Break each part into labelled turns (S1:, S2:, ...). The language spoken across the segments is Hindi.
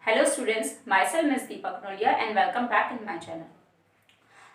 S1: Hello students, myself Ms. Deepak Nolia and welcome back in my channel.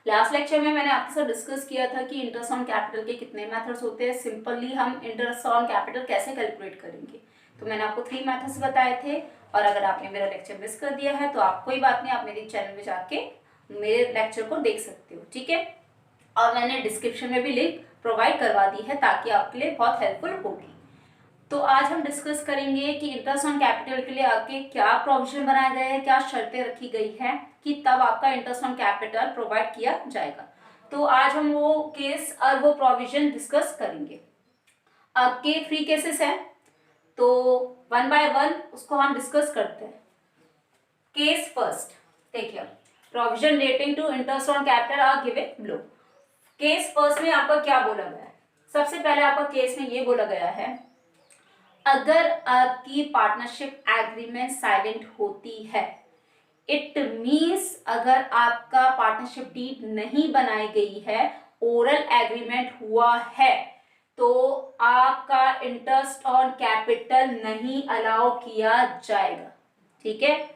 S1: Last lecture में मैंने आपके साथ डिस्कस किया था कि इंटरेस्ट ऑन कैपिटल के कितने मेथड्स होते हैं। सिंपली हम इंटरेस्ट ऑन कैपिटल कैसे कैलकुलेट करेंगे, तो मैंने आपको 3 मेथड्स बताए थे। और अगर आपने मेरा लेक्चर मिस कर दिया है तो आप कोई बात नहीं, आप मेरे चैनल में जाके मेरे लेक्चर को देख सकते हो, ठीक है। और मैंने डिस्क्रिप्शन में भी लिंक प्रोवाइड करवा दी है ताकि आपके लिए बहुत हेल्पफुल होगी। तो आज हम डिस्कस करेंगे कि इंटरेस्ट ऑन कैपिटल के लिए आपके क्या प्रोविजन बनाए गए हैं, क्या शर्तें रखी गई हैं कि तब आपका इंटरेस्ट ऑन कैपिटल प्रोवाइड किया जाएगा। तो आज हम वो केस और वो प्रोविजन डिस्कस करेंगे। आपके 3 केसेस हैं, तो 1 बाय 1 उसको हम डिस्कस करते हैं। केस फर्स्ट, देखिए provision relating to interest on capital are given below. Case first में आपका क्या बोला गया है? सबसे पहले आपका केस में ये बोला गया है, अगर आपकी पार्टनरशिप एग्रीमेंट साइलेंट होती है, इट मीन्स अगर आपका पार्टनरशिप डीड नहीं बनाई गई है, ओरल एग्रीमेंट हुआ है, तो आपका इंटरेस्ट ऑन कैपिटल नहीं अलाउ किया जाएगा, ठीक है।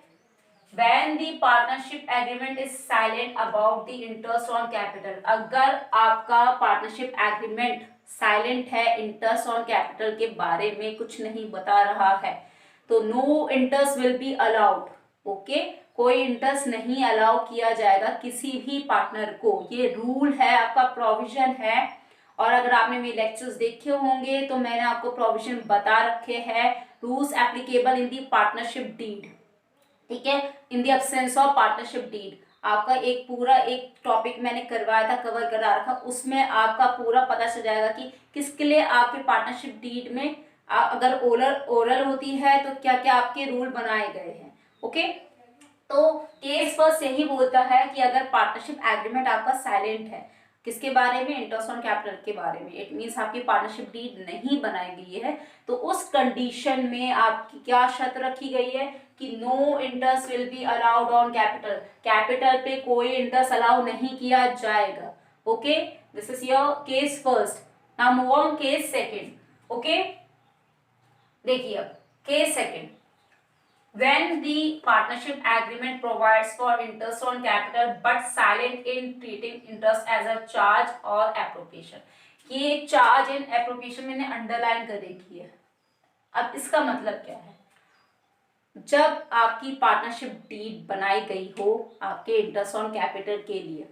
S1: When the partnership agreement is silent about the interest on capital, अगर आपका पार्टनरशिप एग्रीमेंट साइलेंट है, इंटरेस्ट ऑन कैपिटल के बारे में कुछ नहीं बता रहा है, तो no interest will be allowed, okay. कोई इंटरेस्ट नहीं अलाउ किया जाएगा किसी भी पार्टनर को, ये रूल है, आपका प्रोविजन है। और अगर आपने मेरे लेक्चर्स देखे होंगे तो मैंने आपको प्रोविजन बता रखे हैं, rules applicable in the partnership deed, ठीक है, in the absence of partnership deed. आपका एक पूरा एक टॉपिक मैंने करवाया था, कवर करा रखा, उसमें आपका पूरा पता चल जाएगा कि किसके लिए आपके पार्टनरशिप डीड में अगर ओरल होती है तो क्या क्या आपके रूल बनाए गए हैं, ओके। तो केस फर्स्ट यही बोलता है कि अगर पार्टनरशिप एग्रीमेंट आपका साइलेंट है, किसके बारे में? इंटरेस्ट ऑन कैपिटल के बारे में, इट मीन्स आपकी पार्टनरशिप डीड नहीं बनाई गई है, तो उस कंडीशन में आपकी क्या शर्त रखी गई है कि no interest will be allowed on capital, capital पे कोई इंटरेस्ट अलाउ नहीं किया जाएगा, okay. This is your case first. Now move on case second, okay. देखिए case second, when the partnership agreement provides for interest on capital but silent in treating interest as a charge or appropriation। ये charge and appropriation मैंने अंडरलाइन कर देखी है। अब इसका मतलब क्या है? जब आपकी पार्टनरशिप डीड बनाई गई हो आपके इंटरेस्ट ऑन कैपिटल के लिए,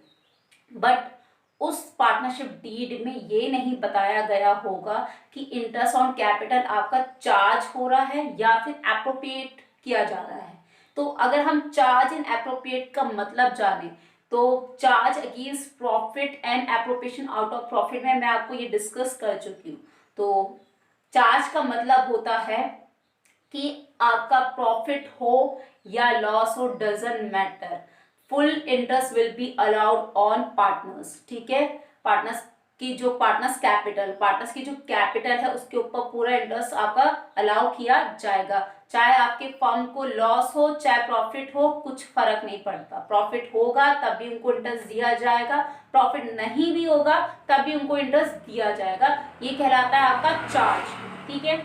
S1: बट उस पार्टनरशिप डीड में ये नहीं बताया गया होगा कि इंटरेस्ट ऑन कैपिटल आपका चार्ज हो रहा है या फिर एप्रोप्रिएट किया जा रहा है। तो अगर हम चार्ज एंड एप्रोप्रिएट का मतलब जाने तो charge against profit and appropriation out of profit में मैं आपको ये डिस्कस कर चुकी हूँ। तो चार्ज का मतलब होता है कि आपका प्रॉफिट हो या लॉस हो, doesn't matter, full interest will be allowed on partners, ठीक है। पार्टनर्स की जो पार्टनर्स की जो कैपिटल है उसके ऊपर पूरा इंटरेस्ट आपका अलाउ किया जाएगा, चाहे आपके फर्म को लॉस हो चाहे प्रॉफिट हो, कुछ फर्क नहीं पड़ता। प्रॉफिट होगा तब भी उनको इंटरेस्ट दिया जाएगा, प्रॉफिट नहीं भी होगा तब भी उनको इंटरेस्ट दिया जाएगा, ये कहलाता है आपका चार्ज, ठीक है।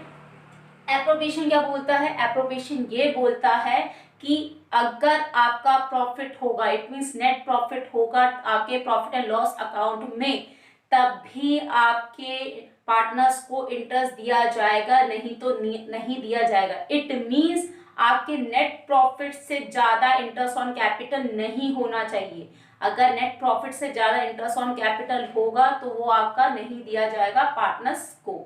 S1: एप्रोप्रिएशन क्या बोलता है? एप्रोप्रिएशन ये बोलता है कि अगर आपका प्रॉफिट होगा, इट मींस नेट प्रॉफिट होगा आपके प्रॉफिट एंड लॉस अकाउंट में, तब भी आपके पार्टनर्स को इंटरेस्ट दिया जाएगा, नहीं तो नहीं दिया जाएगा। इट मींस आपके नेट प्रॉफिट से ज्यादा इंटरेस्ट ऑन कैपिटल नहीं होना चाहिए। अगर नेट प्रॉफिट से ज्यादा इंटरेस्ट ऑन कैपिटल होगा तो वो आपका नहीं दिया जाएगा पार्टनर्स को,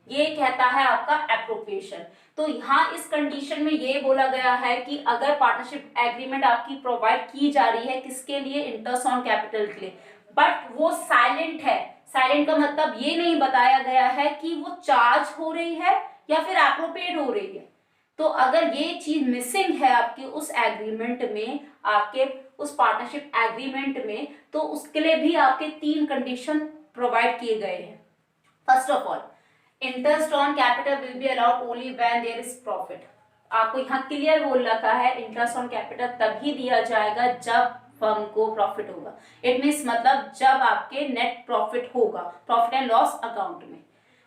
S1: ये कहता है आपका एप्रोप्रिएशन। तो यहाँ इस कंडीशन में ये बोला गया है कि अगर पार्टनरशिप एग्रीमेंट आपकी प्रोवाइड की जा रही है किसके लिए? इंटरेस्ट ऑन कैपिटल के लिए, बट वो साइलेंट है। साइलेंट का मतलब ये नहीं बताया गया है कि वो चार्ज हो रही है या फिर एप्रोप्रिएट हो रही है। तो अगर ये चीज मिसिंग है आपके उस एग्रीमेंट में, आपके उस पार्टनरशिप एग्रीमेंट में, तो उसके लिए भी आपके 3 कंडीशन प्रोवाइड किए गए हैं। First of all, interest on capital will be allowed only when there is profit. आपको यहाँ क्लियर बोल रखा है इंटरेस्ट ऑन कैपिटल तभी दिया जाएगा जब फर्म को प्रॉफिट होगा। इट मीन्स मतलब जब आपके नेट प्रॉफिट होगा, प्रॉफिट एंड लॉस अकाउंट में।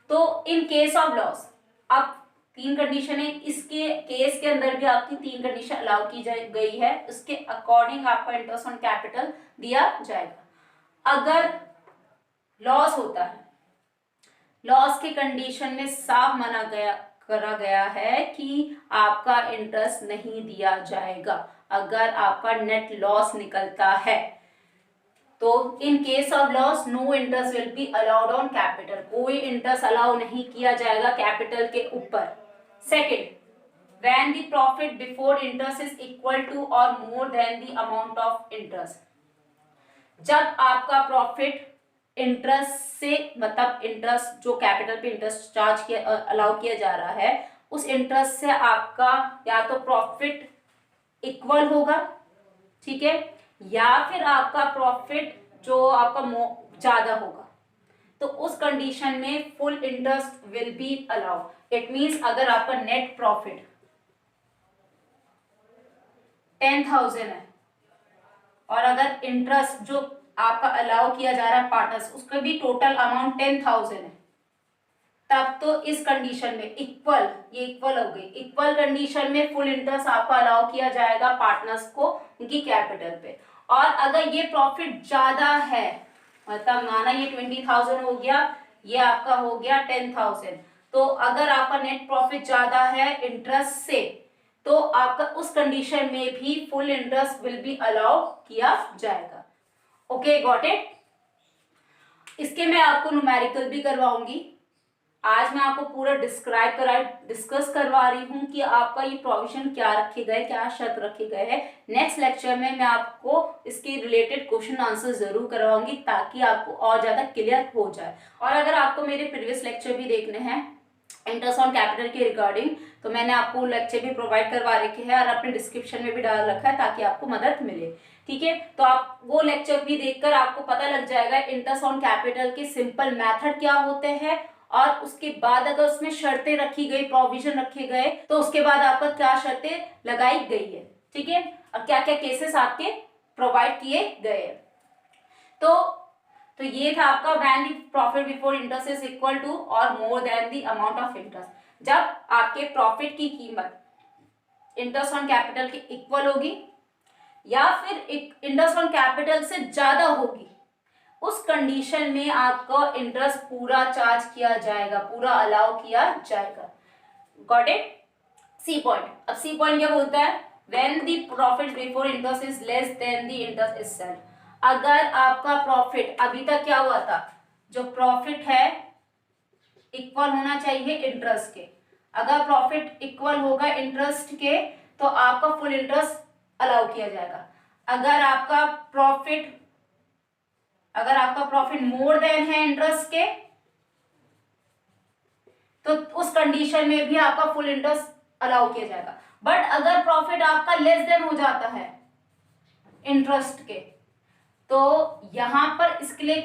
S1: तो इन केस ऑफ लॉस, अब तीन कंडीशन है, इसके केस के अंदर भी आपकी तीन कंडीशन अलाउ की गई है, उसके अकॉर्डिंग आपका इंटरेस्ट ऑन कैपिटल दिया जाएगा। अगर लॉस होता है, लॉस के कंडीशन में साफ मना करा गया है कि आपका इंटरेस्ट नहीं दिया जाएगा अगर आपका नेट लॉस निकलता है, तो in case of loss no interest will be allowed on capital, कोई इंटरेस्ट अलाउ नहीं किया जाएगा कैपिटल के ऊपर। Second, when the profit before interest is equal to और more than the amount of interest, जब आपका प्रॉफिट इंटरेस्ट से, मतलब इंटरेस्ट जो कैपिटल पे इंटरेस्ट चार्ज किया अलाउ किया जा रहा है, उस इंटरेस्ट से आपका या तो प्रॉफिट इक्वल होगा, ठीक है, या फिर आपका प्रॉफिट जो आपका ज्यादा होगा, तो उस कंडीशन में full interest will be allowed. It means अगर आपका नेट प्रॉफिट 10,000 है और अगर इंटरेस्ट जो आपका अलाउ किया जा रहा है पार्टनर्स, उसका भी टोटल अमाउंट 10,000 है, तब तो इस कंडीशन में इक्वल, ये इक्वल हो गई, इक्वल कंडीशन में फुल इंटरेस्ट आपका अलाउ किया जाएगा पार्टनर्स को उनकी कैपिटल पे। और अगर ये प्रॉफिट ज्यादा है, मतलब माना ये 20,000 हो गया, ये आपका हो गया 10,000, तो अगर आपका नेट प्रॉफिट ज्यादा है इंटरेस्ट से, तो आपका उस कंडीशन में भी full interest will B allow किया जाएगा। Okay, got it. इसके मैं आपको न्यूमेरिकल भी करवाऊंगी। आज मैं आपको पूरा डिस्कस करवा रही हूँ कि आपका ये प्रोविजन क्या रखे गए, क्या शर्त रखे गए हैं। नेक्स्ट लेक्चर में मैं आपको इसके रिलेटेड क्वेश्चन आंसर जरूर करवाऊंगी ताकि आपको और ज्यादा क्लियर हो जाए। और अगर आपको मेरे प्रीवियस लेक्चर भी देखने हैं इंटरेस्ट ऑन कैपिटल के रिगार्डिंग, तो मैंने आपको लेक्चर भी प्रोवाइड करवा रखे हैं और अपने डिस्क्रिप्शन में भी डाल रखा है ताकि आपको मदद मिले, ठीक है। तो आप वो लेक्चर भी देखकर आपको पता लग जाएगा इंटरेस्ट ऑन कैपिटल के सिंपल मेथड क्या होते हैं, और उसके बाद अगर उसमें शर्तें रखी गई, प्रोविजन रखे गए, तो उसके बाद आपका क्या शर्तें लगाई गई है, ठीक है, और क्या क्या केसेस आपके प्रोवाइड किए गए। तो ये था आपका when the profit before interest is equal to और more than the amount of interest. जब आपके प्रॉफिट की कीमत इंटरेस्ट ऑन कैपिटल के इक्वल होगी या फिर इंटरेस्ट ऑन कैपिटल से ज्यादा होगी, उस कंडीशन में आपको इंटरेस्ट पूरा चार्ज किया जाएगा, पूरा अलाउ किया जाएगा। Got it. सी पॉइंट, अब सी पॉइंट क्या बोलता है, when the profit before interest is less than the interest itself. अगर आपका प्रॉफिट, अभी तक क्या हुआ था, जो प्रॉफिट है इक्वल होना चाहिए इंटरेस्ट के, अगर प्रॉफिट इक्वल होगा इंटरेस्ट के तो आपका फुल इंटरेस्ट अलाउ किया जाएगा। अगर आपका प्रॉफिट मोर देन है इंटरेस्ट के, तो उस कंडीशन में भी आपका फुल इंटरेस्ट अलाउ किया जाएगा। बट अगर प्रॉफिट आपका लेस देन हो जाता है इंटरेस्ट के, तो यहां पर इसके लिए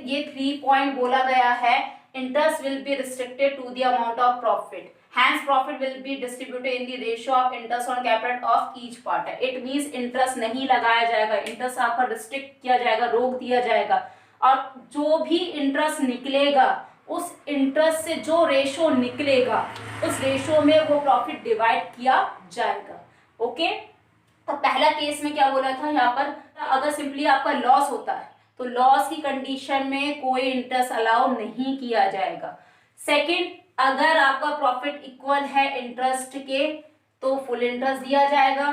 S1: ये 3 पॉइंट बोला गया है, interest will be restricted to the amount of profit, hence profit will be distributed in the ratio of interest on capital of each part। it means interest नहीं लगाया जाएगा, इंटरेस्ट आपका रिस्ट्रिक्ट किया जाएगा, रोक दिया जाएगा, और जो भी इंटरेस्ट निकलेगा उस इंटरेस्ट से जो रेशो निकलेगा उस रेशो में वो प्रॉफिट डिवाइड किया जाएगा। ओके, तो पहला केस में क्या बोला था यहाँ पर, अगर सिंपली आपका लॉस होता है तो लॉस की कंडीशन में कोई इंटरेस्ट अलाउ नहीं किया जाएगा। सेकंड, अगर आपका प्रॉफिट इक्वल है इंटरेस्ट के तो फुल इंटरेस्ट दिया जाएगा,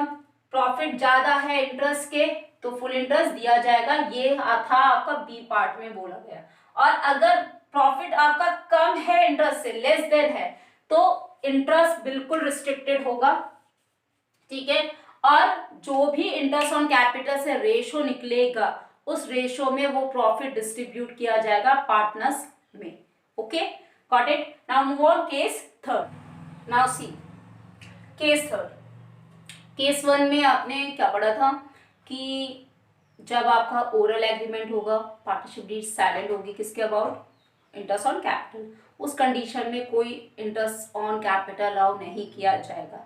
S1: प्रॉफिट ज्यादा है इंटरेस्ट के तो फुल इंटरेस्ट दिया जाएगा। ये था आपका बी पार्ट में बोला गया। और अगर प्रॉफिट आपका कम है इंटरेस्ट से, लेस देन है, तो इंटरेस्ट बिल्कुल रिस्ट्रिक्टेड होगा, ठीक है। और जो भी इंटरेस्ट ऑन कैपिटल से रेशो निकलेगा उस रेशो में वो प्रॉफिट डिस्ट्रीब्यूट किया जाएगा पार्टनर्स में। Okay, got it. Now move on case third. Now see case third. Case 1 में आपने क्या पढ़ा था कि जब आपका ओरल एग्रीमेंट होगा, पार्टनरशिप डीड साइलेंट होगी, किसके अबाउट, इंटरेस्ट ऑन कैपिटल, उस कंडीशन में कोई इंटरेस्ट ऑन कैपिटल अलाउ नहीं किया जाएगा।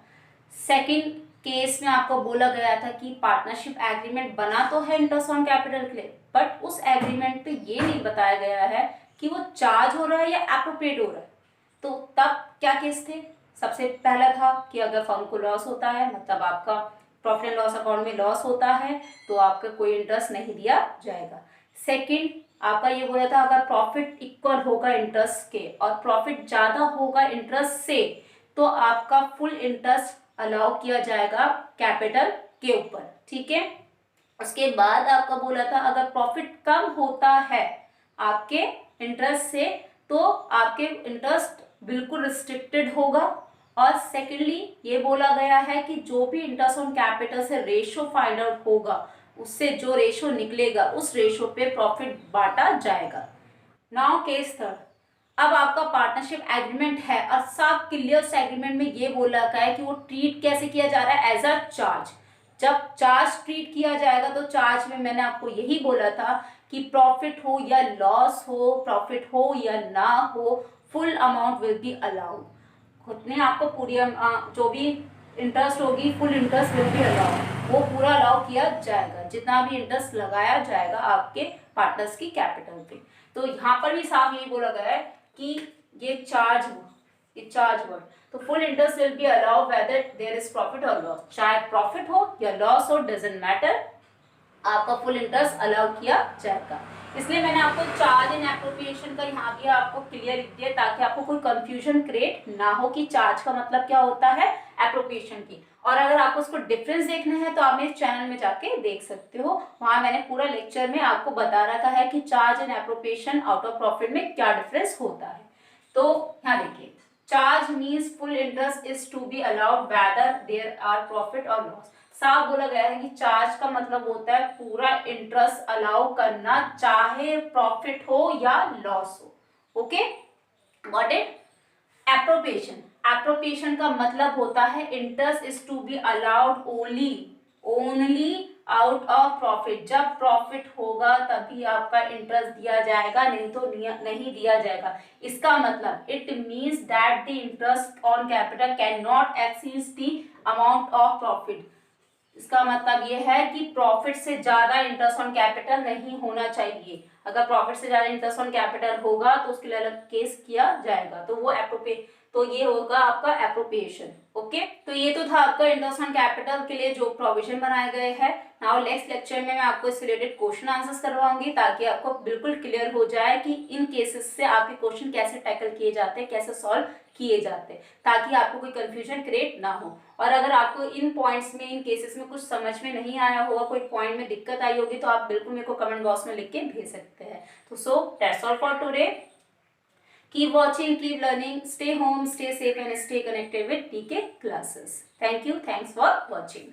S1: सेकंड केस में आपको बोला गया था कि पार्टनरशिप एग्रीमेंट बना तो है इंटरेस्ट ऑन कैपिटल के लिए, बट उस एग्रीमेंट पे ये नहीं बताया गया है कि वो चार्ज हो रहा है या एप्रोप्रिएट हो रहा है। तो तब क्या केस थे, सबसे पहला था कि अगर फर्म को लॉस होता है, मतलब आपका प्रॉफिट एंड लॉस अकाउंट में लॉस होता है, तो आपका कोई इंटरेस्ट नहीं दिया जाएगा। सेकंड, आपका ये बोला था अगर प्रॉफिट इक्वल होगा इंटरेस्ट के और प्रॉफिट ज़्यादा होगा इंटरेस्ट से, तो आपका फुल इंटरेस्ट अलाउ किया जाएगा कैपिटल के ऊपर, ठीक है। उसके बाद आपका बोला था अगर प्रॉफिट कम होता है आपके इंटरेस्ट से, तो आपके इंटरेस्ट बिल्कुल रिस्ट्रिक्टेड होगा। और सेकेंडली ये बोला गया है कि जो भी इंटरेस्ट ऑन कैपिटल से रेशो फाइंड आउट होगा, उससे जो रेशो निकलेगा उस रेशो पे प्रॉफिट बांटा जाएगा। नाउ केस थर्ड, अब आपका पार्टनरशिप एग्रीमेंट है और साफ क्लियर उस एग्रीमेंट में ये बोला गया है कि वो ट्रीट कैसे किया जा रहा है, एज अ चार्ज। जब चार्ज ट्रीट किया जाएगा तो चार्ज में मैंने आपको यही बोला था कि प्रॉफिट हो या लॉस हो, प्रॉफिट हो या ना हो, full amount will be allowed. खुद ने आपको पूरी जो भी इंटरेस्ट होगी, full interest will be allowed, वो पूरा अलाउ किया जाएगा, जितना भी इंटरेस्ट लगाया जाएगा आपके पार्टनर्स की कैपिटल पे। तो यहाँ पर भी साफ यही बोला गया है कि ये चार्ज वर्ड, तो full interest will be allowed whether there is profit और लॉस, चाहे प्रॉफिट हो या लॉस हो, डजंट मैटर, आपका फुल इंटरेस्ट अलाउ किया जाएगा। इसलिए मैंने आपको चार्ज एंड एप्रोप्रिएशन का यहाँ भी आपको क्लियर लिख दिया ताकि आपको कोई कंफ्यूजन क्रिएट ना हो कि चार्ज का मतलब क्या होता है, एप्रोप्रिएशन की। और अगर आपको उसको डिफरेंस देखना है तो आप मेरे चैनल में जाके देख सकते हो, वहां मैंने पूरा लेक्चर में आपको बता रखा है कि charge and appropriation out of profit में क्या डिफरेंस होता है। तो यहाँ देखिए, charge means full interest is to be allowed whether there are profit और लॉस। साफ बोला गया है कि चार्ज का मतलब होता है पूरा इंटरेस्ट अलाउ करना, चाहे प्रॉफिट हो या लॉस हो। Okay, got it. एप्रोप्रिएशन का मतलब होता है interest is to be allowed only out of profit. जब प्रॉफिट होगा तभी आपका इंटरेस्ट दिया जाएगा, नहीं तो नहीं दिया जाएगा। इसका मतलब it means that the interest on capital can not exceed the amount of profit. इसका मतलब ये है कि प्रॉफिट से ज्यादा इंटरेस्ट ऑन कैपिटल नहीं होना चाहिए। अगर प्रॉफिट से ज्यादा इंटरेस्ट ऑन कैपिटल होगा तो उसके लिए अलग केस किया जाएगा, तो वो तो ये होगा आपका एप्रोप्रिएशन। ओके, तो ये तो था आपका इंटरेस्ट ऑन कैपिटल के लिए जो प्रोविजन बनाए गए हैं। नाउ नेक्स्ट लेक्चर में मैं आपको इससे रिलेटेड क्वेश्चन आंसर्स करवाऊंगी ताकि आपको बिल्कुल क्लियर हो जाए कि इन केसेस से आपके क्वेश्चन कैसे टैकल किए जाते हैं, कैसे सॉल्व किए जाते हैं, ताकि आपको कोई कंफ्यूजन क्रिएट ना हो। और अगर आपको इन पॉइंट्स में, इन केसेस में कुछ समझ में नहीं आया होगा, कोई पॉइंट में दिक्कत आई होगी, तो आप बिल्कुल मेरे को कमेंट बॉक्स में लिख के भेज सकते हैं। तो so that's all for today. Keep watching, keep learning, stay home, stay safe and stay connected with TK classes. Thank you. Thanks for watching.